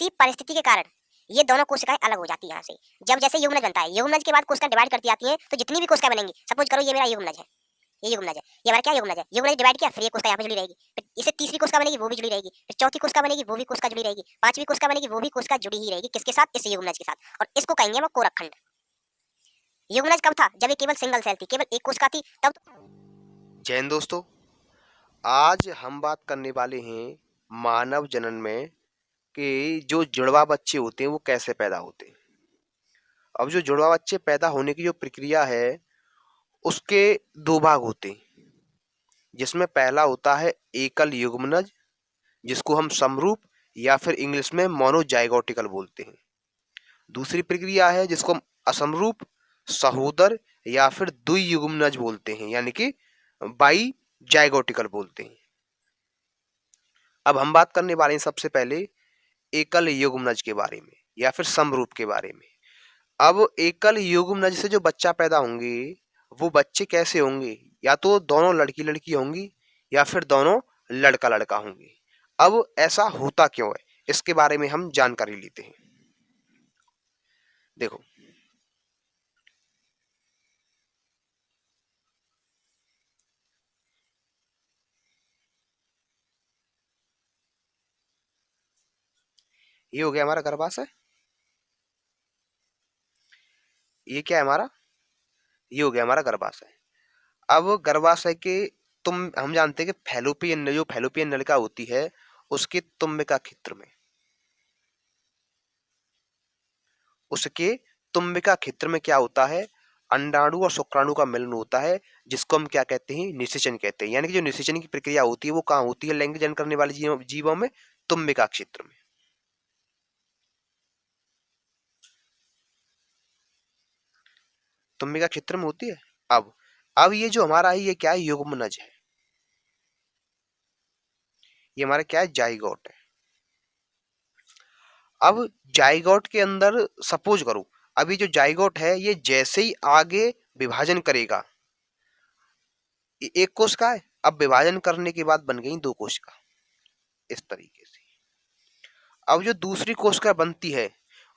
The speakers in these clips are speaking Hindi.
किसी परिस्थिति के कारण ये दोनों कोशिकाएं अलग हो जाती है यहाँ से। जब जैसे युग्मनज बनता है, युग्मनज के बाद कोशिकाएं डिवाइड करती आती हैं, तो जितनी भी कोशिकाएं बनेंगी, सपोज करो ये मेरा युग्मनज है, ये युग्मनज है, ये हमारा क्या युग्मनज है, युग्मनज डिवाइड किया, फिर ये कोशिका यहाँ पे जुड़ी रहेगी, फिर इससे तीसरी कोशिका बनेगी, वो भी जुड़ी रहेगी, फिर चौथी कोशिका बनेगी, वो भी कोशिका जुड़ी रहेगी, पांचवी कोशिका बनेगी, वो भी कोशिका जुड़ी ही रहेगी, किसके साथ, इस युग्मनज के साथ, और इसको कहेंगे हम कोरक खंड। युग्मनज कब था, जब ये केवल सिंगल सेल थी, केवल एक कोशिका थी, तब। जय हिंद दोस्तों, आज हम बात करने वाले हैं मानव जनन में कि जो जुड़वा बच्चे होते हैं वो कैसे पैदा होते हैं। अब जो जुड़वा बच्चे पैदा होने की जो प्रक्रिया है उसके दो भाग होते हैं, जिसमें पहला होता है एकल युग्मनज, जिसको हम समरूप या फिर इंग्लिश में मोनोजाइगोटिकल बोलते हैं। दूसरी प्रक्रिया है जिसको हम असमरूप, सहोदर या फिर द्वियुग्मनज बोलते हैं, यानी कि बाई जाइगोटिकल बोलते हैं। अब हम बात करने वाले हैं सबसे पहले एकल युग्मनज के बारे में या फिर समरूप के बारे में। अब एकल युग्मनज से जो बच्चा पैदा होंगे वो बच्चे कैसे होंगे, या तो दोनों लड़की लड़की होंगी या फिर दोनों लड़का लड़का होंगे। अब ऐसा होता क्यों है, इसके बारे में हम जानकारी लेते हैं। देखो, ये हो गया हमारा गर्भाशय। ये क्या है हमारा, ये हो गया हमारा गर्भाशय। अब गर्भाशय के तुम हम जानते हैं कि फैलोपियन, जो फैलोपियन नलिका होती है उसके तुम्बिका क्षेत्र में, उसके तुम्बिका क्षेत्र में क्या होता है, अंडाणु और शुक्राणु का मिलन होता है, जिसको हम क्या कहते हैं, निषेचन कहते हैं। यानी कि जो निषेचन की प्रक्रिया होती है वो कहाँ होती है, लैंगिक जन करने वाले जीवों में तुम्बिका क्षेत्र में। तुम्बिका क्षेत्र में होती है। अब ये जो हमारा है ये क्या है, युग्मनज है। ये हमारा क्या है, जाइगोट है। अब जाइगोट के अंदर सपोज करो, अभी जो जाइगोट है ये जैसे ही आगे विभाजन करेगा, एक कोशिका है, अब विभाजन करने के बाद बन गई दो कोशिका, इस तरीके से। अब जो दूसरी कोशिका बनती है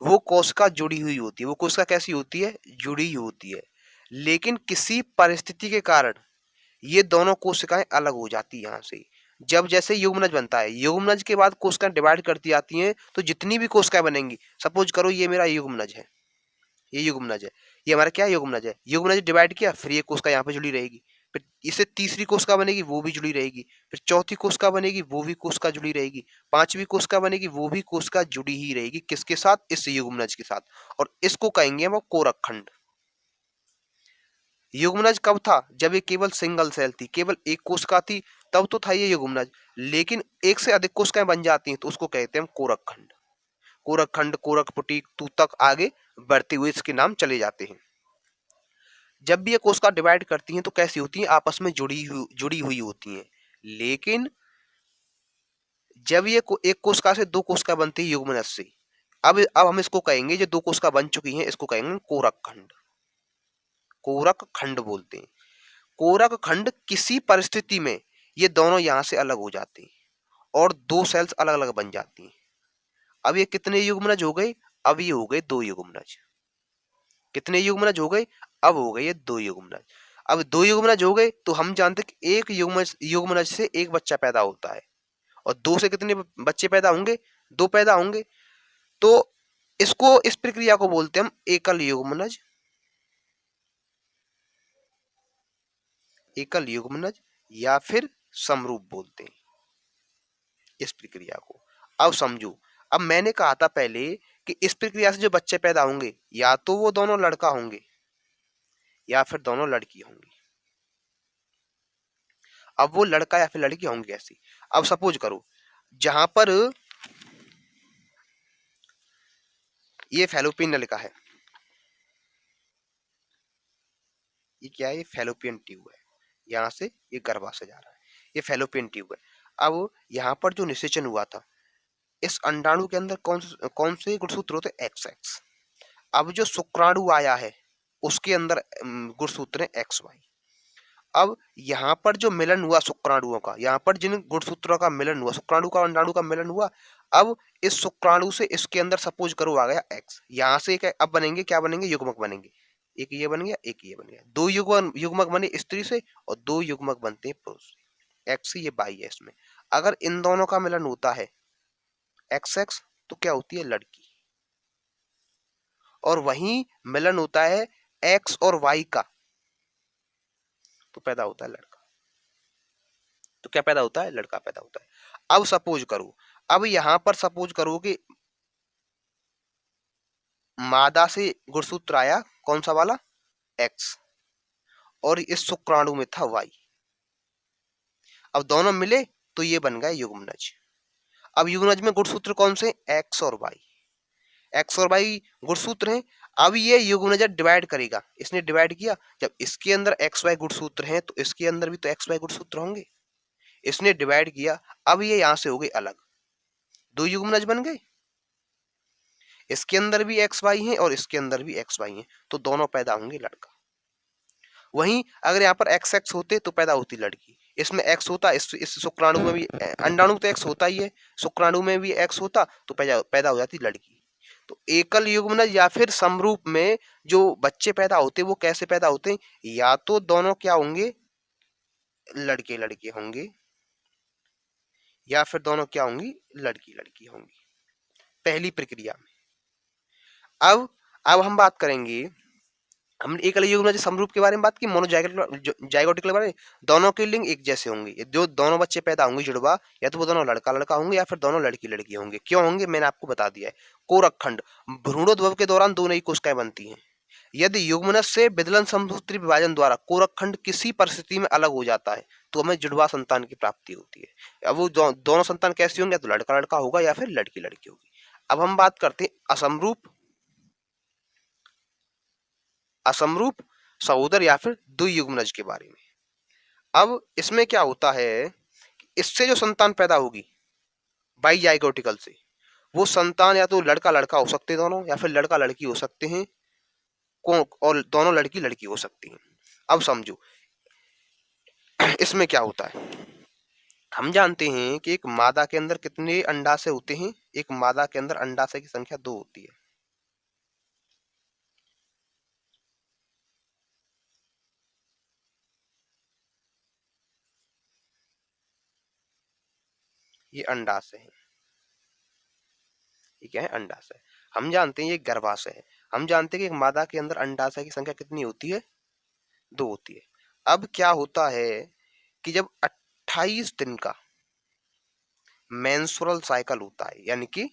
वो कोशिका जुड़ी हुई होती है। वो कोशिका कैसी होती है, जुड़ी हुई होती है, लेकिन किसी परिस्थिति के कारण ये दोनों कोशिकाएं अलग हो जाती है यहाँ से। जब जैसे युग्मनज बनता है, युग्मनज के बाद कोशिकाएं डिवाइड करती आती हैं, तो जितनी भी कोशिकाएं बनेंगी, सपोज करो ये मेरा युग्मनज है, ये युग्मनज है, ये हमारा क्या युग्मनज है, युग्मनज डिवाइड किया, फिर ये कोशिका यहाँ पे जुड़ी रहेगी, फिर इससे तीसरी कोशिका बनेगी, वो भी जुड़ी रहेगी, फिर चौथी कोशिका बनेगी, वो भी कोशिका जुड़ी रहेगी, पांचवी कोशिका बनेगी, वो भी कोशिका जुड़ी ही रहेगी, किसके साथ, इस युग्मनज के साथ, और इसको कहेंगे वो कोरक खंड। युग्मनज कब था, जब ये केवल सिंगल सेल थी, केवल एक कोशिका थी, तब तो था ये युग्मनज। लेकिन एक से अधिक कोशिकाएं बन जाती हैं तो उसको कहते हैं हम कोरक खंड। कोरक खंड, कोरक पुटी, तूतक, आगे बढ़ते हुए इसके नाम चले जाते हैं। जब भी ये कोशिका डिवाइड करती हैं तो कैसी होती हैं, आपस में जुड़ी हुई होती हैं। लेकिन जब ये एक कोशिका से दो कोशिका बनती है युग्मनज से, अब हम इसको कहेंगे, जो दो कोशिका बन चुकी हैं इसको कहेंगे कोरक खंड। कोरक खंड बोलते हैं। कोरक खंड किसी परिस्थिति में ये दोनों यहां से अलग हो जाते हैं और दो सेल्स अलग अलग बन जाती हैं। अब ये कितने युग्मनज हो गए, अब ये हो गए दो युग्मनज। कितने युग्मनज हो गए, अब हो गए ये दो युग्मनज। अब दो युग्मनज हो गए तो हम जानते हैं कि एक युग्मनज से एक बच्चा पैदा होता है, और दो से कितने बच्चे पैदा होंगे, दो पैदा होंगे। तो इसको, इस प्रक्रिया को बोलते हैं हम एकल युग्मनज, एकल युग्मनज या फिर समरूप बोलते हैं इस प्रक्रिया को। अब समझो, अब मैंने कहा था पहले कि इस प्रक्रिया से जो बच्चे पैदा होंगे या तो वो दोनों लड़का होंगे या फिर दोनों लड़की होंगी। अब वो लड़का या फिर लड़की होंगे कैसी, अब सपोज करो जहां पर ये फैलोपियन नलिका है, ये क्या है, ये फैलोपियन ट्यूब है, यहाँ से ये गर्भाशय जा रहा है, ये फैलोपियन ट्यूब है। अब यहाँ पर जो निषेचन हुआ था, इस अंडाणु के अंदर कौन से गुणसूत्र होते हैं, एक्स एक्स। अब जो शुक्राणु आया है उसके अंदर गुणसूत्र है एक्स वाई। अब यहाँ पर जो मिलन हुआ शुक्राणुओं का, यहाँ पर जिन गुणसूत्रों का मिलन हुआ, शुक्राणु का अंडाणु का मिलन हुआ, अब इस शुक्राणु से इसके अंदर सपोज करो आ गया एक्स, यहां से अब बनेंगे क्या बनेंगे, युग्मक बनेंगे। एक ये बन गया, एक ये बन गया, दो युग्मक बने स्त्री से और दो युग्मक बनते हैं पुरुष से। एक्स ये बाई है इसमें। अगर इन दोनों का मिलन होता है एक्स एक्स तो क्या होती है, लड़की। और वहीं मिलन होता है एक्स और वाई का तो पैदा होता है लड़का। तो क्या पैदा होता है, लड़का पैदा होता है। अब सपोज करो, अब यहां पर सपोज करो कि मादा से गुणसूत्र आया कौन सा वाला, एक्स, और इस शुक्राणु में था वाई। अब दोनों मिले तो ये बन गया युग्मनज। अब युग्मनज में गुणसूत्र कौन से, एक्स और वाई। एक्स और वाई गुणसूत्र हैं। अब ये युग्मनज डिवाइड करेगा, इसने डिवाइड किया, जब इसके अंदर एक्स वाई गुणसूत्र हैं तो इसके अंदर भी तो एक्स वाई गुणसूत्र होंगे। इसने डिवाइड किया, अब ये यहां से हो गए अलग, दो युग्मनज बन गए। इसके अंदर भी एक्स वाई है और इसके अंदर भी एक्स वाई है, तो दोनों पैदा होंगे लड़का। वहीं अगर यहाँ पर एक्स एक्स होते तो पैदा होती लड़की। इसमें एक्स होता, इस शुक्राणु में भी, अंडाणु तो एक्स होता ही है, शुक्राणु में भी एक्स होता तो पैदा हो जाती लड़की। तो एकल युग्मनज या फिर समरूप में जो बच्चे पैदा होते वो कैसे पैदा होते हैं, या तो दोनों क्या होंगे, लड़के लड़के होंगे, या फिर दोनों क्या होंगी, लड़की लड़की होंगी, पहली प्रक्रिया में। अब हम बात करेंगे, हमने एकल युग्मनज समरूप के बारे में बात की, मोनोजाइगोटिक के बारे में। दोनों के लिंग एक जैसे होंगे, जो दोनों बच्चे पैदा होंगे जुड़वा, या तो वो दोनों लड़का लड़का होंगे या फिर दोनों लड़की लड़की होंगे। क्यों होंगे, मैंने आपको बता दिया है। कोरकखंड, भ्रूणोद्भव के दौरान दो नई कोशिकाएं बनती हैं। यदि युग्मनज से विदलन समसूत्री विभाजन द्वारा कोरकखंड किसी परिस्थिति में अलग हो जाता है तो हमें जुड़वा संतान की प्राप्ति होती है। अब वो दोनों संतान कैसे होंगे, तो लड़का लड़का होगा या फिर लड़की लड़की होगी। अब हम बात करते हैं असमरूप सहोदर या फिर द्वियुग्मनज के बारे में। अब इसमें क्या होता है, इससे जो संतान पैदा होगी बाईजाइगोटिकल से, वो संतान या तो लड़का लड़का हो सकते हैं दोनों, या फिर लड़का लड़की हो सकते हैं, और दोनों लड़की लड़की हो सकती हैं। अब समझो इसमें क्या होता है। हम जानते हैं कि एक मादा के अंदर कितने अंडाशय होते हैं, एक मादा के अंदर अंडाशय की संख्या 2 होती है। ये अंडाशय है, ये क्या है, अंडाशय। हम जानते हैं ये गर्भाशय है। हम जानते हैं कि एक मादा के अंदर अंडाशय की संख्या कितनी होती है, 2 होती है। अब क्या होता है कि जब 28 दिन का मेंस्ट्रुअल साइकिल होता है, यानी कि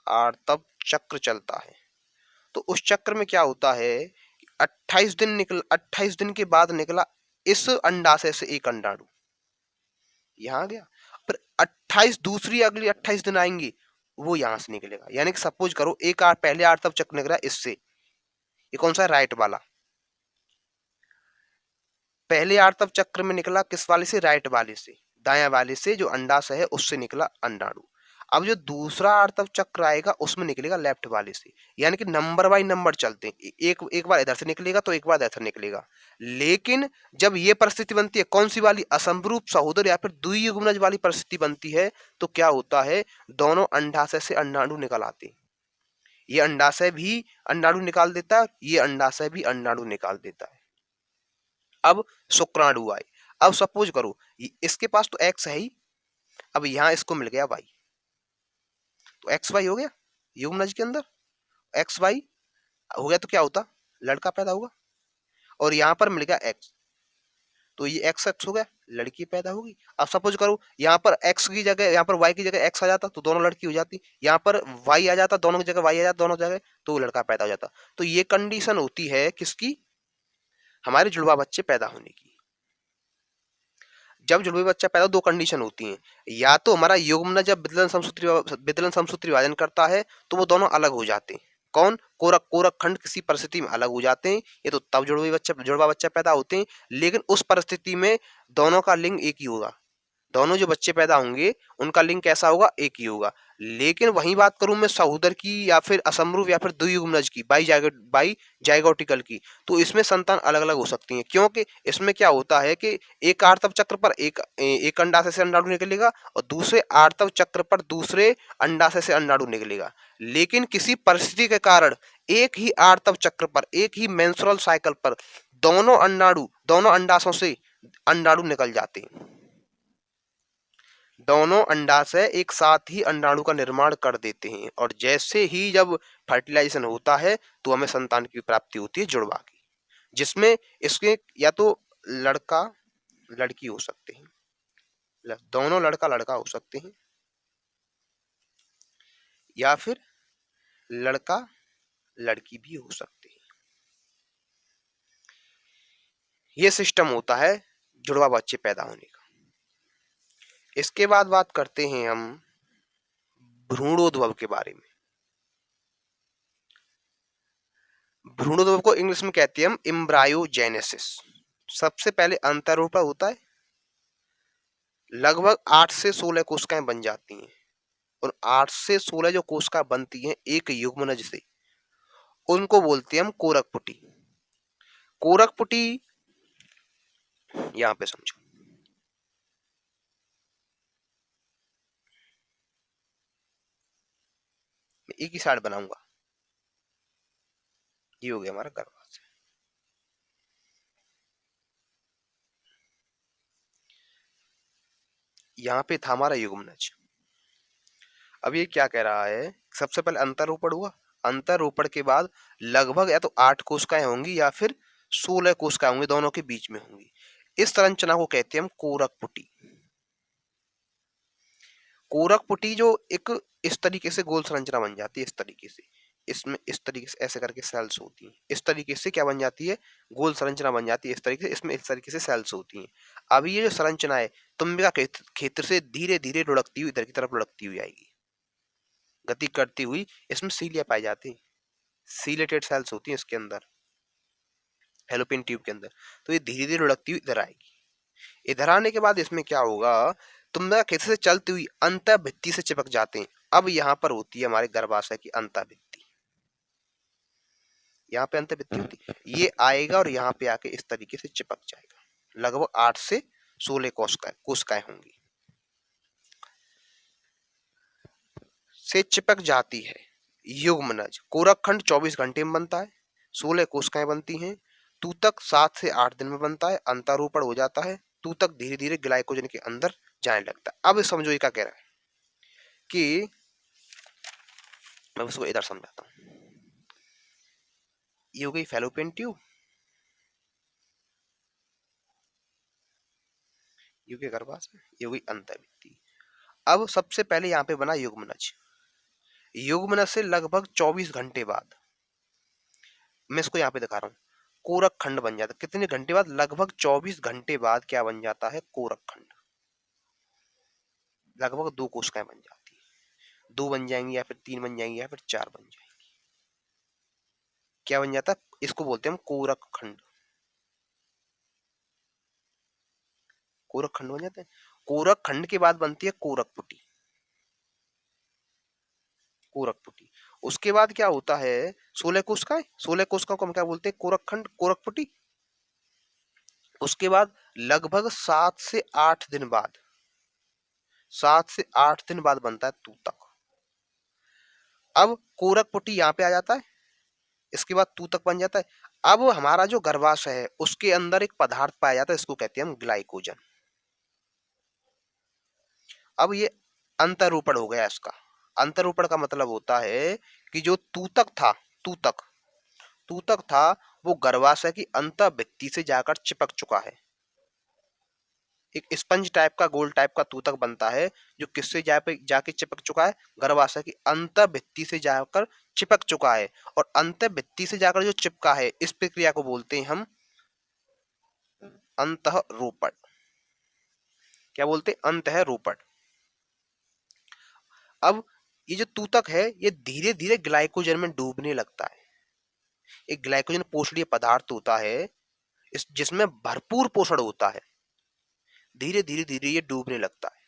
आर्तव चक्र चलता है, तो उस चक्र में क्या होता है, 28 दिन के बाद निकला इस अंडाशय से एक अंडाणु यहां आ गया, फिर 28 दूसरी अगली 28 दिन आएंगी वो यहां से निकलेगा। यानी कि सपोज करो पहले आर्तव चक्र निकला इससे, ये कौन सा, राइट वाला। पहले आर्तव चक्र में निकला किस वाले से, राइट वाले से, दायां वाले से, जो अंडाशय है उससे निकला अंडाणु। अब जो दूसरा आर्तव चक्र आएगा उसमें निकलेगा लेफ्ट वाले से। यानी कि नंबर बाय नंबर चलते हैं, एक बार इधर से निकलेगा तो एक बार इधर से निकलेगा। लेकिन जब ये परिस्थिति बनती है कौन सी वाली, असमरूप सहोदर या फिर द्वियुग्मनज वाली परिस्थिति बनती है, तो क्या होता है, दोनों अंडाशय से अंडाणु निकल आते हैं। ये अंडाशय भी अंडाणु निकाल देता है, ये अंडाशय भी अंडाणु निकाल देता है। अब शुक्राणु आए। अब सपोज करो इसके पास तो एक्स है ही, अब यहां इसको मिल गया वाई, तो एक्स वाई हो गया युग्मनज के अंदर, एक्स वाई हो गया तो क्या होता, लड़का पैदा होगा। और यहां पर मिल गया एक्स, तो ये एक्स एक्स हो गया, लड़की पैदा होगी। अब सपोज करो यहाँ पर एक्स की जगह, यहाँ पर वाई की जगह एक्स आ जाता तो दोनों लड़की हो जाती, यहाँ पर वाई आ जाता दोनों की जगह वाई आ जाता दोनों जगह, तो लड़का पैदा हो जाता। तो ये कंडीशन होती है किसकी, हमारे जुड़वा बच्चे पैदा होने की। जब जुड़वे बच्चा पैदा, दो कंडीशन होती हैं, या तो हमारा युग्मनज जब विदलन समसूत्री विभाजन करता है तो वो दोनों अलग हो जाते हैं। कौन, कोरक खंड किसी परिस्थिति में अलग हो जाते हैं, ये तो तब जुड़वा बच्चा पैदा होते हैं। लेकिन उस परिस्थिति में दोनों का लिंग एक ही होगा, दोनों जो बच्चे पैदा होंगे उनका लिंग कैसा होगा, एक ही होगा। लेकिन वहीं बात करूं मैं सहोदर की या फिर असमरूप या फिर द्वियुग्मनज की, बाई जाइगोटिकल की, तो इसमें संतान अलग अलग हो सकती है। क्योंकि इसमें क्या होता है कि एक आर्तव चक्र पर एक अंडाशय से अंडाणु निकलेगा और दूसरे आर्तव चक्र पर दूसरे अंडाशय से अंडाणु निकलेगा। लेकिन किसी परिस्थिति के कारण एक ही आर्तव चक्र पर, एक ही मेंस्ट्रुअल साइकिल पर दोनों अंडाशयों से अंडाणु निकल जाते हैं। दोनों अंडाशय एक साथ ही अंडाणु का निर्माण कर देते हैं और जैसे ही जब फर्टिलाइजेशन होता है तो हमें संतान की प्राप्ति होती है जुड़वा की, जिसमें इसके या तो लड़का लड़की हो सकते हैं, दोनों लड़का लड़का हो सकते हैं, या फिर लड़का लड़की भी हो सकते हैं। यह सिस्टम होता है जुड़वा बच्चे पैदा होने का। इसके बाद बात करते हैं हम भ्रूणोद्भव के बारे में। भ्रूणोद्भव को इंग्लिश में कहते हैं हम एम्ब्रायोजेनेसिस। सबसे पहले अंतःरोपण होता है, लगभग 8 से 16 कोशिकाएं बन जाती हैं और 8 से 16 जो कोशिका बनती हैं एक युग्मनज से, उनको बोलते हैं हम कोरकपुटी। कोरकपुटी यहां पे समझो, मैं एक ही साइड बनाऊंगा। ये हो गया हमारा गर्भाशय। यहाँ पे था हमारा युग्मनज। अब ये क्या कह रहा है, सबसे पहले अंतःरोपण हुआ, अंतःरोपण के बाद लगभग या तो 8 कोशिकाएं होंगी या फिर 16 कोशिकाएं होंगी, दोनों के बीच में होंगी। इस संरचना को कहते हैं हम कोरकपुटी। कोरकपुटी जो एक इस तरीके से गोल संरचना बन जाती है, इस तरीके से, इसमें इस तरीके से ऐसे करके सेल्स होती हैं, इस तरीके से क्या बन जाती है, गोल संरचना बन जाती है, इस तरीके से, इसमें इस तरीके से सेल्स होती हैं। अब ये जो संरचना है तुम्बिका क्षेत्र से धीरे धीरे लुढ़कती हुई इधर की तरफ लुढ़कती हुई आएगी, गति करती हुई। इसमें सीलिया पाई जाती है, सीलेटेड सेल्स होती हैं इसके अंदर, फैलोपियन ट्यूब के अंदर। तो ये धीरे धीरे लुढ़कती हुई इधर आएगी। इधर आने के बाद इसमें क्या होगा, तुम्बिका क्षेत्र से चलती हुई अंतःभित्ति से चिपक जाते हैं। अब यहाँ पर होती है हमारे गर्भाशय की अंतःभित्ति, यहाँ पे अंतःभित्ति होती है, ये आएगा और यहाँ पे आके इस तरीके से चिपक जाएगा। लगभग 8 से 16 कोशिकाएं होंगी, से चिपक जाती है युग्मनज। कोरकखंड 24 घंटे में बनता है, 16 कोशिकाएं बनती हैं। तूतक 7 से 8 दिन में बनता है, अंतःरोपण हो जाता है, तूतक धीरे धीरे ग्लाइकोजन के अंदर जाने लगता है। अब समझो ये क्या कह रहा है कि मैं उसको इधर समझाता हूं। ये हो गई फैलोपियन ट्यूब, ये हो गई गर्भाशय, ये हो गई अंतःभित्ति। अब सबसे पहले यहाँ पे बना युग्मनज। युग्मनज से लगभग 24 घंटे बाद, मैं इसको यहाँ पे दिखा रहा हूँ, कोरकखंड बन जाता है। कितने घंटे बाद, लगभग 24 घंटे बाद क्या बन जाता है, कोरकखंड। लगभग 2 कोशिकाएं बन जाती है, 2 बन जाएंगी या फिर 3 बन जाएंगी या फिर 4 बन जाएंगी। क्या बन जाता है, इसको बोलते हैं हम कोरकखंड। कोरकखंड बन जाते हैं। कोरकखंड के बाद बनती है कोरकपुटी। कोरकपुटी उसके बाद क्या होता है, 16 कोशिकाएं, 16 कोशिकाओं को हम क्या बोलते हैं, कोरकखंड, कोरकपुटी। उसके बाद लगभग 7 से 8 दिन बाद, 7 से 8 दिन बाद बनता है तूतक। अब कोरकपुटी यहाँ पे आ जाता है, इसके बाद तूतक बन जाता है। अब हमारा जो गर्भाशय है उसके अंदर एक पदार्थ पाया जाता है, इसको कहते हैं हम ग्लाइकोजन। अब ये अंतःरोपण हो गया इसका। अंतःरोपण का मतलब होता है कि जो तूतक था वो गर्भाशय की अंतःभित्ति से जाकर चिपक चुका है। एक स्पंज टाइप का, गोल टाइप का तूतक बनता है जो किससे जाके चिपक चुका है, गर्भाशय की अंतःभित्ति से जाकर चिपक चुका है। और अंतःभित्ति से जाकर जो चिपका है, इस प्रक्रिया को बोलते हैं हम अंतःरोपण। क्या बोलते हैं, अंतःरोपण। अब ये जो तूतक है ये धीरे धीरे ग्लाइकोजन में डूबने लगता है। एक ग्लाइकोजन पोषणीय पदार्थ होता है जिसमें भरपूर पोषण होता है, धीरे धीरे धीरे ये डूबने लगता है।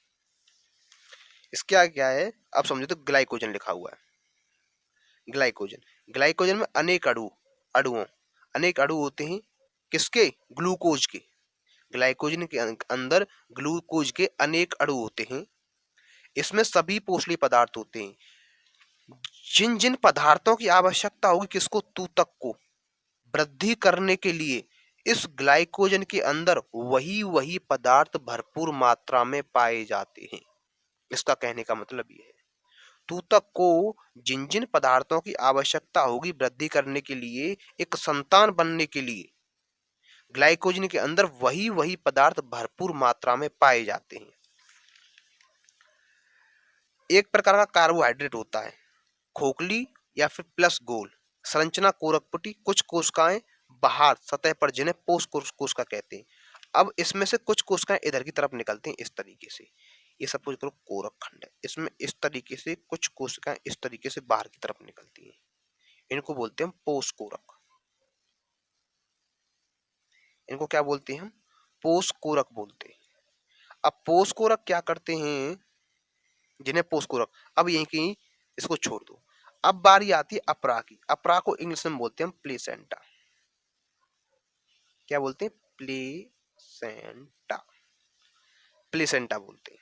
इसके आगे क्या है, अब समझो तो ग्लाइकोजन लिखा हुआ है। ग्लाइकोजन, ग्लाइकोजन में अनेक अणु होते हैं। किसके? ग्लूकोज के। ग्लाइकोजन के अंदर ग्लूकोज के अनेक अणु होते हैं। इसमें सभी पोषणीय पदार्थ होते हैं। जिन जिन पदार्थों की आवश्यकता होगी किसको? तूतक को वृद्धि करने के लिए इस ग्लाइकोजन के अंदर वही वही पदार्थ भरपूर मात्रा में पाए जाते हैं। इसका कहने का मतलब ये है, तूतक को जिन जिन पदार्थों की आवश्यकता होगी वृद्धि करने के लिए, एक संतान बनने के लिए, ग्लाइकोजन के अंदर वही वही पदार्थ भरपूर मात्रा में पाए जाते हैं। एक प्रकार का कार्बोहाइड्रेट होता है, खोखली या फिर प्लस गोल, संरचना कोरकपुटी, कुछ कोशिकाएं बाहर सतह पर, जिन्हें पोष कोशिका कहते हैं। अब इसमें से कुछ कोशिकाएं इधर की तरफ निकलती हैं इस तरीके से, ये सपोज करो कोरकखंड है। इसमें इस तरीके से कुछ कोशिकाएं इस तरीके से बाहर की तरफ निकलती हैं, इनको बोलते हैं हम पोष कोरक। इनको क्या बोलते हैं हम? पोष कोरक बोलते हैं। अब पोष कोरक क्या करते हैं, जिन्हें पोष कोरक, अब यहीं की इसको छोड़ दो। अब बारी आती है अपरा की। अपरा को इंग्लिश में बोलते हैं हम प्लेसेंटा। क्या बोलते हैं? प्लेसेंटा, प्लेसेंटा बोलते हैं।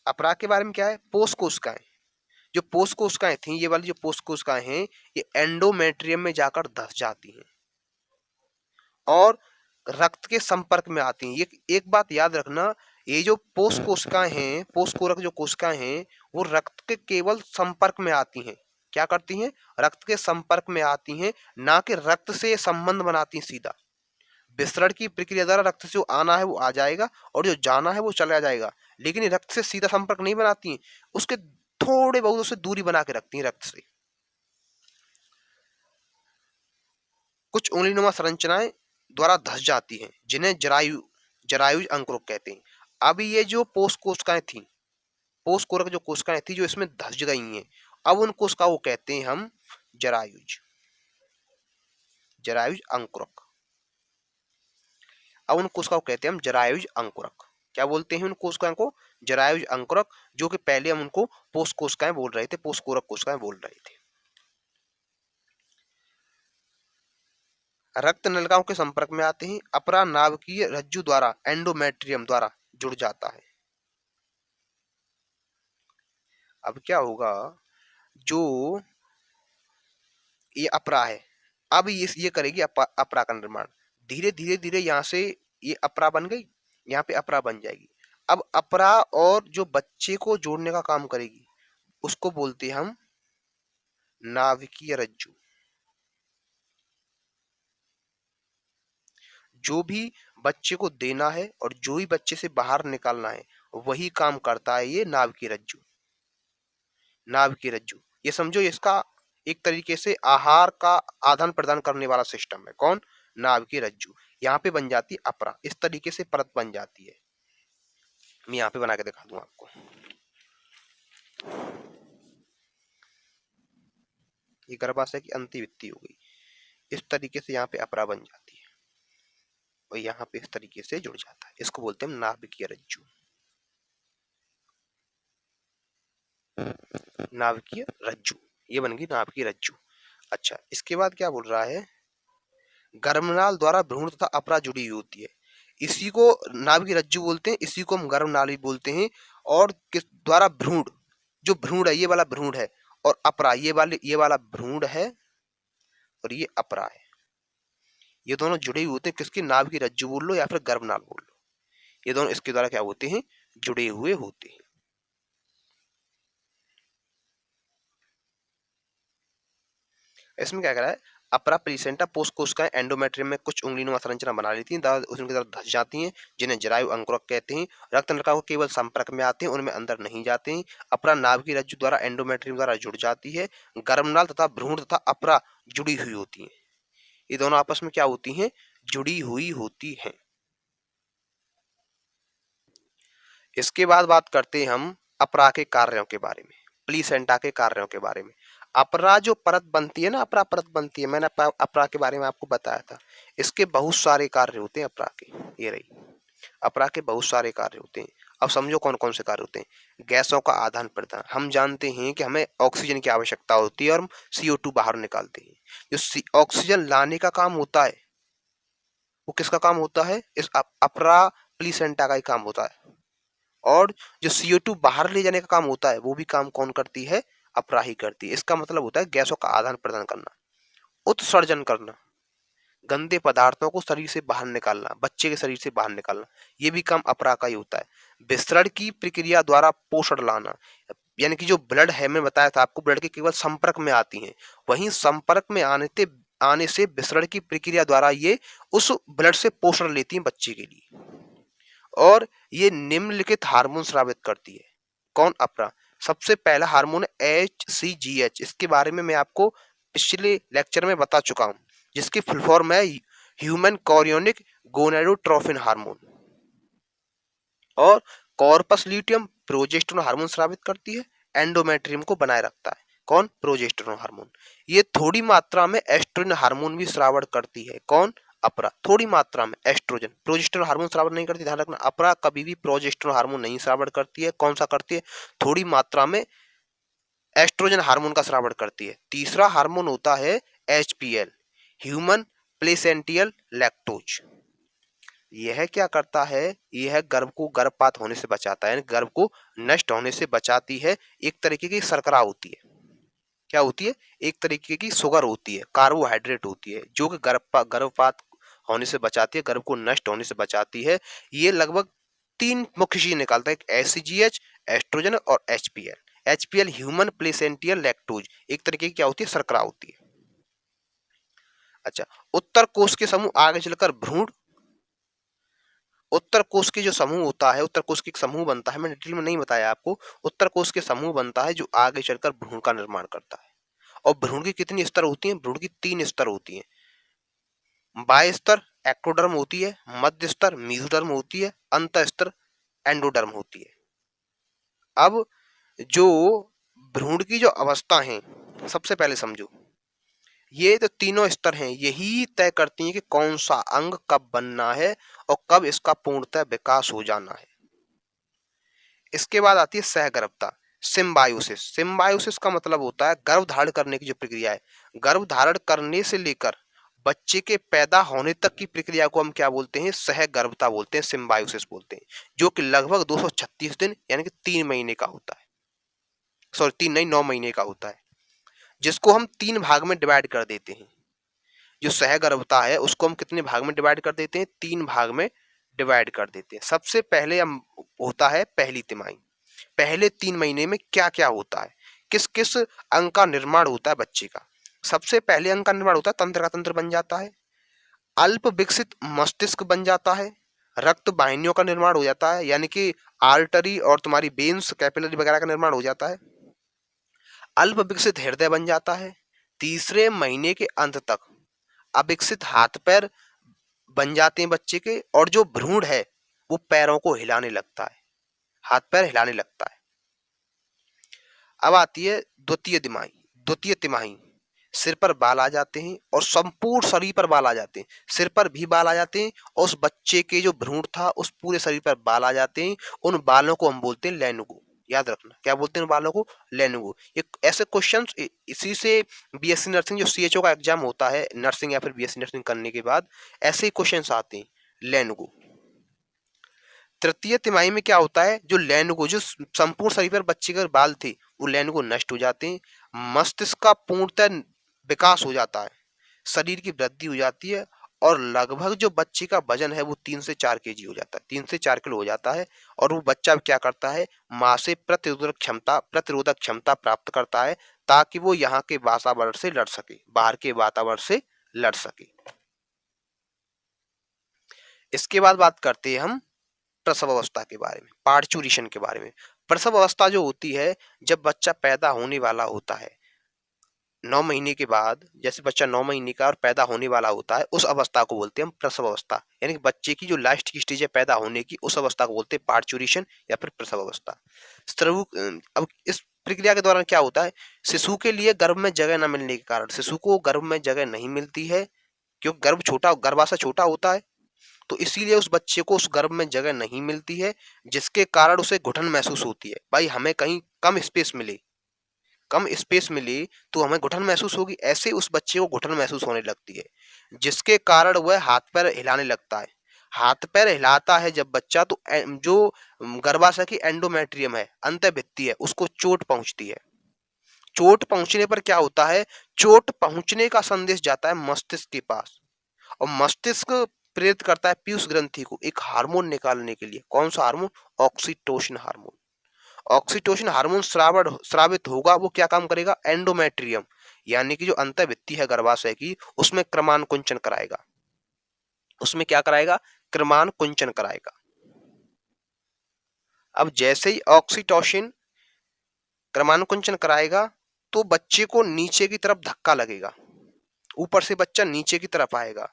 अपरा के बारे में क्या है? पोष कोशिकाएं। जो पोष कोशिकाएं थी, ये वाली जो पोष कोशिकाएं हैं, ये एंडोमेट्रियम में जाकर धस जाती हैं और रक्त के संपर्क में आती हैं। ये एक बात याद रखना, ये जो पोष कोशिकाएं हैं, पोष कोरक जो कोशिकाएं हैं, वो रक्त के केवल संपर्क में आती हैं। क्या करती हैं? रक्त के संपर्क में आती हैं, ना कि रक्त से संबंध बनाती हैं सीधा। विसरण की प्रक्रिया द्वारा रक्त से जो आना है वो आ जाएगा और जो जाना है वो चला जाएगा, लेकिन ये रक्त से सीधा संपर्क नहीं बनाती हैं, उसके थोड़े बहुत उससे दूरी बना के रखती हैं रक्त से। कुछ उंगलीनुमा संरचनाएं द्वारा धस जाती हैं, जिन्हें जरायुज अंकुरक कहते हैं। अब ये जो पोष कोशिकाएं थी, पोष कोरक जो कोशिकाएं थी जो इसमें धस गई हैं, अब उन कोशिकाओं को कहते हैं हम जरायुज, जरायुज अंकुरक। अब उन कोशिकाओं को कहते हैं हम जरायुज अंकुरक। क्या बोलते हैं उन कोशिकाओं को? जरायुज अंकुरक, जो कि पहले हम उनको पोष कोशिकाएं बोल रहे थे, पोष कोरक कोशिकाएं बोल रहे थे। रक्त नलिकाओं के संपर्क में आते हैं। अपरा नाभिकीय रज्जु द्वारा, एंडोमेट्रियम द्वारा जुड़ जाता है। अब क्या होगा, जो ये अपरा है, अब ये करेगी अपरा का निर्माण। धीरे धीरे धीरे यहाँ से ये अपरा बन गई, यहाँ पे अपरा बन जाएगी। अब अपरा और जो बच्चे को जोड़ने का काम करेगी, उसको बोलते हैं हम नाभिकीय रज्जु। जो भी बच्चे को देना है और जो भी बच्चे से बाहर निकालना है, वही काम करता है ये नाभिकीय रज्जु। नाभिकीय रज्जु, ये समझो इसका एक तरीके से आहार का आदान प्रदान करने वाला सिस्टम है। कौन? नाभिकीय रज्जु। यहाँ पे बन जाती है अपरा, इस तरीके से परत बन जाती है। मैं यहाँ पे बना के दिखा दूं आपको। ये गर्भाशय की अंतर्वृत्ति हो गई, इस तरीके से यहाँ पे अपरा बन जाती है और यहाँ पे इस तरीके से जुड़ जाता है। इसको बोलते हैं नाभिकीय रज्जु। नाभिकीय रज्जु, ये बन गई नाभिकीय रज्जु। अच्छा, इसके बाद क्या बोल रहा है? गर्भनाल द्वारा भ्रूण तथा अपरा जुड़ी हुई होती है। इसी को नाभिकीय रज्जु बोलते हैं, इसी को हम गर्भनाल भी बोलते हैं। और किस द्वारा? भ्रूण, जो भ्रूण है ये वाला भ्रूण है, और अपरा ये वाला भ्रूण है, और ये अपरा है। ये दोनों जुड़े हुए होते हैं। किसकी? नाभिकीय रज्जु बोल लो या फिर गर्भनाल बोल लो, ये दोनों इसके द्वारा क्या होते हैं? जुड़े हुए होते हैं। इसमें क्या कह रहा है? अपरा प्लेसेंटा पोष कोशिकाएं एंडोमेट्रियम में कुछ उंगलीनुमा संरचना बना लेती हैं, उनकी तरफ धस जाती हैं, जिन्हें जरायु अंकुरक कहते हैं। रक्त नलिकाओं के केवल संपर्क में आते हैं, उनमें अंदर नहीं जाते हैं। अपरा नाभिकीय रज्जु द्वारा एंडोमेट्रियम द्वारा जुड़ जाती है। गर्भनाल तथा भ्रूण तथा अपरा जुड़ी हुई होती है। ये दोनों आपस में क्या होती हैं? जुड़ी हुई होती हैं। इसके बाद बात करते हैं हम अपरा के कार्यों के बारे में, प्लीसेंटा के कार्यों के बारे में। अपरा जो परत बनती है ना, अपरा परत बनती है, मैंने अपरा के बारे में आपको बताया था। इसके बहुत सारे कार्य होते हैं अपरा के, ये रही। अपरा के बहुत सारे कार्य होते हैं। अब समझो कौन कौन से कार्य होते हैं। गैसों का आदान प्रदान, हम जानते हैं कि हमें ऑक्सीजन की आवश्यकता होती है और हम CO2 बाहर निकालते हैं। जो ऑक्सीजन लाने का काम होता है वो किसका काम होता है, इस अपरा प्लीसेंटा का ही काम होता है। और जो CO2 बाहर ले जाने का काम होता है वो भी काम कौन करती है, अपरा ही करती है। इसका मतलब होता है गैसों का आदान प्रदान करना, उत्सर्जन करना, गंदे पदार्थों को शरीर से बाहर निकालना, बच्चे के शरीर से बाहर निकालना, ये भी काम अपरा का ही होता है। विसरण की प्रक्रिया द्वारा पोषण लाना, यानी कि जो ब्लड है, मैं बताया था आपको, ब्लड के केवल संपर्क में आती हैं, वहीं संपर्क में आने से विसरण की प्रक्रिया द्वारा ये उस ब्लड से पोषण लेती हैं बच्चे के लिए, और ये निम्नलिखित हार्मोन स्रावित करती है। कौन, अपरा। सबसे पहला हार्मोन है HCGH, इसके बारे में मैं आपको पिछले लेक्चर में बता चुका हूं, जिसकी फुल फॉर्म है ह्यूमन कोरियोनिक गोनेडोट्रोफिन हार्मोन। और कॉर्पस ल्यूटियम प्रोजेस्टेरोन हार्मोन स्रावित करती है, एंडोमेट्रियम को बनाए रखता है। कौन, प्रोजेस्टेरोन हार्मोन। ये थोड़ी मात्रा में एस्ट्रोजन हार्मोन भी स्रावण करती है। कौन, अपरा। थोड़ी मात्रा में एस्ट्रोजन, प्रोजेस्टेरोन हार्मोन स्रावण नहीं करती, ध्यान रखना। अपरा कभी भी प्रोजेस्टेरोन हार्मोन नहीं स्रावण करती है। कौन सा करती है, थोड़ी मात्रा में एस्ट्रोजन हार्मोन का स्रावण करती है। तीसरा हार्मोन होता है HPL, ह्यूमन प्लेसेंटियल लैक्टोज। यह क्या करता है, यह गर्भ को गर्भपात होने से बचाता है, यानी गर्भ को नष्ट होने से बचाती है। एक तरीके की शर्करा होती है। क्या होती है, एक तरीके की शुगर होती है, कार्बोहाइड्रेट होती है, जो कि गर्भपात होने से बचाती है, गर्भ को नष्ट होने से बचाती है। ये लगभग 3 मुख्य चीज निकालता है, HCGH, एस्ट्रोजन और HPL। HPL ह्यूमन प्लेसेंटियल लैक्टोज एक तरीके की क्या होती है, शर्करा होती है। अच्छा, उत्तर कोष के समूह आगे चलकर भ्रूण, उत्तर कोष के जो समूह होता है, उत्तर कोष के एक समूह बनता है, मैंने डिटेल में नहीं बताया आपको। उत्तर कोष के समूह बनता है जो आगे चलकर भ्रूण का निर्माण करता है। और भ्रूण की कितनी स्तर होती हैं, भ्रूण की 3 स्तर होती हैं। बाह्य स्तर एक्टोडर्म होती है, मध्य स्तर मेसोडर्म होती है, अंत स्तर एंडोडर्म होती है। अब जो भ्रूण की जो अवस्था है, सबसे पहले समझो, ये जो तीनों स्तर हैं यही तय करती हैं कि कौन सा अंग कब बनना है और कब इसका पूर्णतः विकास हो जाना है। इसके बाद आती है सहगर्भता, सिम्बायोसिस। सिम्बायोसिस का मतलब होता है गर्भ धारण करने की जो प्रक्रिया है। गर्भ धारण करने से लेकर बच्चे के पैदा होने तक की प्रक्रिया को हम क्या बोलते हैं, सहगर्भता बोलते हैं, सिम्बायोसिस बोलते हैं, जो कि लगभग 236 दिन यानी कि 3 महीने का होता है। सॉरी 3 नहीं, 9 महीने का होता है, जिसको हम 3 भाग में डिवाइड कर देते हैं। जो सहगर्भता है उसको हम कितने भाग में डिवाइड कर देते हैं, 3 भाग में डिवाइड कर देते हैं। सबसे पहले हम होता है पहली तिमाही। पहले 3 महीने में क्या क्या होता है, किस किस अंग का निर्माण होता है बच्चे का। सबसे पहले अंग का निर्माण होता है, तंत्र का तंत्र बन जाता है, अल्प विकसित मस्तिष्क बन जाता है, रक्त वाहिनियों का निर्माण हो जाता है, यानी कि आर्टरी और तुम्हारी वेन्स कैपिलरी वगैरह का निर्माण हो जाता है, अल्प विकसित हृदय बन जाता है। तीसरे महीने के अंत तक अविकसित हाथ पैर बन जाते हैं बच्चे के, और जो भ्रूण है वो पैरों को हिलाने लगता है, हाथ पैर हिलाने लगता है। अब आती है द्वितीय तिमाही। द्वितीय तिमाही, सिर पर बाल आ जाते हैं और संपूर्ण शरीर पर बाल आ जाते हैं, सिर पर भी बाल आ जाते हैं और उस बच्चे के जो भ्रूण था उस पूरे शरीर पर बाल आ जाते हैं। उन बालों को हम बोलते हैं लेनुगो। याद रखना, क्या बोलते हैं उन बालों को, लेनुगो। ये ऐसे क्वेश्चंस इसी से BSc नर्सिंग जो CHO का एग्जाम होता है नर्सिंग या फिर BSc नर्सिंग करने के बाद, ऐसे ही क्वेश्चंस आते हैं, लेनुगो। तृतीय तिमाही में क्या होता है, जो लेनुगो, जो संपूर्ण शरीर पर बच्चे के बाल थे वो लेनुगो नष्ट हो जाते हैं, मस्तिष्क का पूर्णतः विकास हो जाता है, शरीर की वृद्धि हो जाती है, और लगभग जो बच्चे का वजन है वो 3 से 4 kg हो जाता है, 3 से 4 किलो हो जाता है। और वो बच्चा क्या करता है, माँ से प्रतिरोधक क्षमता प्राप्त करता है, ताकि वो यहाँ के वातावरण से लड़ सके, बाहर के वातावरण से लड़ सके। इसके बाद बात करते हैं हम प्रसव अवस्था के बारे में, पार्चुरेशन के बारे में। प्रसव अवस्था जो होती है, जब बच्चा पैदा होने वाला होता है 9 महीने के बाद, जैसे बच्चा 9 महीने का और पैदा होने वाला होता है, उस अवस्था को बोलते हैं हम प्रसव अवस्था, यानी कि बच्चे की जो लास्ट की स्टेज है पैदा होने की, उस अवस्था को बोलते हैं पार्चुरेशन या फिर प्रसव अवस्था। अब इस प्रक्रिया के दौरान क्या होता है, शिशु के लिए गर्भ में जगह न मिलने के कारण शिशु को गर्भ में जगह नहीं मिलती है, क्योंकि गर्भाशय छोटा होता है, तो इसीलिए उस बच्चे को उस गर्भ में जगह नहीं मिलती है, जिसके कारण उसे घुटन महसूस होती है। भाई हमें कहीं कम स्पेस मिले तो हमें घुटन महसूस होगी, ऐसे उस बच्चे को घुटन महसूस होने लगती है, जिसके कारण वह हाथ पैर हिलाने लगता है। हाथ पैर हिलाता है जब बच्चा, तो जो गर्भाशय की एंडोमेट्रियम है, अंतःभित्ति है, उसको चोट पहुंचती है। चोट पहुंचने पर क्या होता है, चोट पहुंचने का संदेश जाता है मस्तिष्क के पास, और मस्तिष्क प्रेरित करता है पीयूष ग्रंथि को एक हार्मोन निकालने के लिए। कौन सा hormone? Oxytocin hormone. Oxytocin hormone स्रावित होगा, वो क्या काम करेगा? एंडोमेट्रियम यानी कि जो अंतःभित्ति है गर्भाशय की, उसमें क्रमानुकुंचन कराएगा। उसमें क्या कराएगा? क्रमानुकुंचन कराएगा। अब जैसे ही ऑक्सीटोसिन क्रमानुकुंचन कराएगा तो बच्चे को नीचे की तरफ धक्का लगेगा, ऊपर से बच्चा नीचे की तरफ आएगा,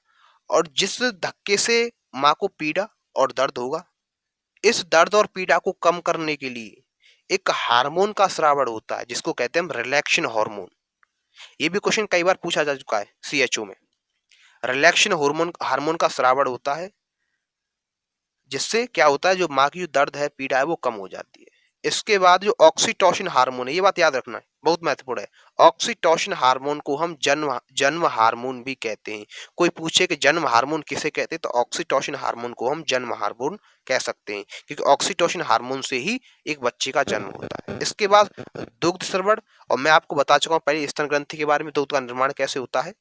और जिस धक्के से मां को पीड़ा और दर्द होगा, इस दर्द और पीड़ा को कम करने के लिए एक हार्मोन का स्रावण होता है, जिसको कहते हैं रिलैक्सेशन हार्मोन। ये भी क्वेश्चन कई बार पूछा जा चुका है सीएचओ में। रिलैक्सेशन हार्मोन का स्रावण होता है, जिससे क्या होता है, जो मां की जो दर्द है, पीड़ा है, वो कम हो जाती है। इसके बाद जो ऑक्सीटोसिन हार्मोन है, ये बात याद रखना है, बहुत महत्वपूर्ण है। ऑक्सीटोसिन हार्मोन को हम जन्म हार्मोन भी कहते हैं। कोई पूछे कि जन्म हार्मोन किसे कहते हैं, तो ऑक्सीटोसिन हार्मोन को हम जन्म हार्मोन कह सकते हैं, क्योंकि ऑक्सीटोसिन हार्मोन से ही एक बच्चे का जन्म होता है। इसके बाद दुग्ध स्रवण, और मैं आपको बता चुका हूँ पहले स्तन ग्रंथि के बारे में, दुग्ध का निर्माण कैसे होता है।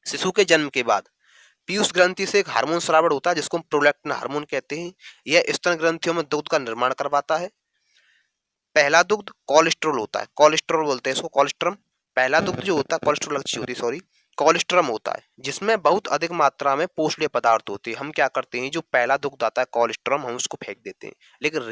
शिशु के जन्म के बाद पीयूष ग्रंथि से एक हार्मोन स्रावण होता है, जिसको हम प्रोलैक्टिन हार्मोन कहते हैं। यह स्तन ग्रंथियों में दुग्ध का निर्माण करवाता है। पहला दुग्ध कोलेस्ट्रॉल होता है, कोलेस्ट्रॉल बोलते हैं इसको, कोलेस्ट्रम। पहला दुग्ध जो होता है, कोलेस्ट्रॉल अच्छी होती है, सॉरी, कोलेस्ट्रम होता है, जिसमें बहुत अधिक मात्रा में पोषणीय पदार्थ होते हैं। हम क्या करते हैं, जो पहला दुग्ध आता है कोलेस्ट्रम, हम उसको फेंक देते हैं, लेकिन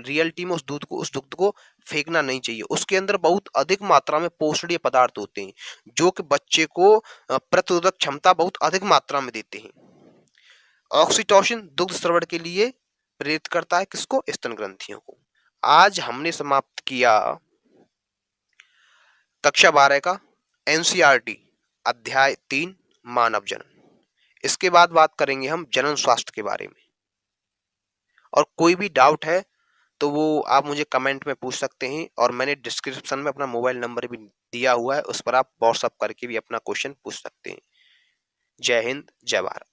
रियलिटी में उस दुग्ध को फेंकना नहीं चाहिए। उसके अंदर बहुत अधिक मात्रा में पोषणीय पदार्थ होते हैं, जो कि बच्चे को प्रतिरोधक क्षमता बहुत अधिक मात्रा में देते हैं। ऑक्सीटोसिन दुग्ध स्रवण के लिए प्रेरित करता है किसको? स्तन ग्रंथियों को। आज हमने समाप्त किया कक्षा 12 का एनसीईआरटी अध्याय 3 मानव जनन। इसके बाद बात करेंगे हम जनन स्वास्थ्य के बारे में, और कोई भी डाउट है तो वो आप मुझे कमेंट में पूछ सकते हैं, और मैंने डिस्क्रिप्शन में अपना मोबाइल नंबर भी दिया हुआ है, उस पर आप व्हाट्सएप करके भी अपना क्वेश्चन पूछ सकते हैं। जय हिंद, जय भारत।